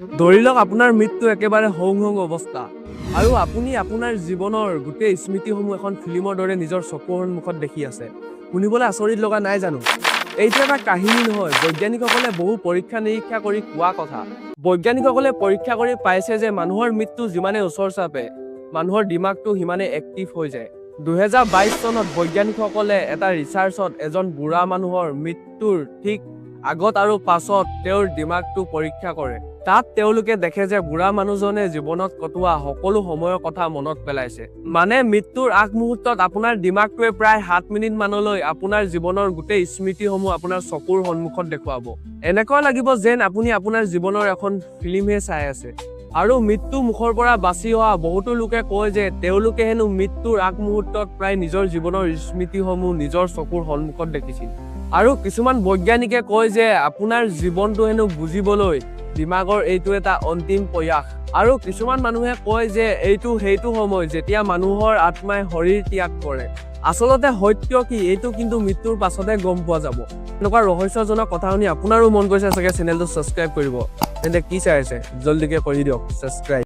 ধৰি লওক আপোনাৰ মৃত্যু একেবাৰে হং হং অৱস্থা আৰু আপুনি আপোনাৰ জীৱনৰ গোটেই স্মৃতিসমূহ এখন ফিল্মৰ দৰে নিজৰ চকুৰ সন্মুখত দেখি আছে। শুনিবলৈ আচৰিত লগা নাই জানো? এইটো এটা কাহিনী নহয়, বৈজ্ঞানিকসকলে বহু পৰীক্ষা নিৰীক্ষা কৰি কোৱা কথা। বৈজ্ঞানিকসকলে পৰীক্ষা কৰি পাইছে যে মানুহৰ মৃত্যু যিমানে ওচৰ চাপে, মানুহৰ দিমাগটো সিমানে এক্টিভ হৈ যায়। 2022 চনত বৈজ্ঞানিকসকলে এটা ৰিচাৰ্চত এজন বুঢ়া মানুহৰ মৃত্যুৰ ঠিক আগত আৰু পাছত তেওঁৰ দিমাগটো পৰীক্ষা কৰে। তাত তেওঁলোকে দেখে যে বুঢ়া মানুহজনে জীৱনত কটোৱা সকলো সময়ৰ কথা মনত পেলাইছে। মানে মৃত্যুৰ আগমুহূৰ্তত আপোনাৰ দিমাগটোৱে প্ৰায় 7 মিনিট মানলৈ আপোনাৰ জীৱনৰ গোটেই স্মৃতিসমূহ আপোনাৰ চকুৰ সন্মুখত দেখুৱাব। এনেকুৱা লাগিব যেন আপুনি আপোনাৰ জীৱনৰ এখন ফিল্মহে চাই আছে। আৰু মৃত্যু মুখৰ পৰা বাচি অহা বহুতো লোকে কয় যে তেওঁলোকে হেনো মৃত্যুৰ আগমুহূৰ্তত প্ৰায় নিজৰ জীৱনৰ স্মৃতিসমূহ নিজৰ চকুৰ সন্মুখত দেখিছিল। আৰু কিছুমান বৈজ্ঞানিকে কয় যে আপোনাৰ জীৱনটো হেনো বুজিবলৈ দিমাগৰ এইটো এটা অন্তিম প্ৰয়াস। আৰু কিছুমান মানুহে কয় যে এইটো সেইটো সময় যেতিয়া মানুহৰ আত্মাই শৰীৰ ত্যাগ কৰে। আচলতে সত্য কি এইটো কিন্তু মৃত্যুৰ পাছতে গম পোৱা যাব। এনেকুৱা ৰহস্যজনক কথা শুনি আপোনাৰো মন গৈছে চাগে চেনেলটো ছাবস্ক্ৰাইব কৰিব। তেন্তে কি চাই আছে জলদিকে কৰি দিয়ক ছাবস্ক্ৰাইব।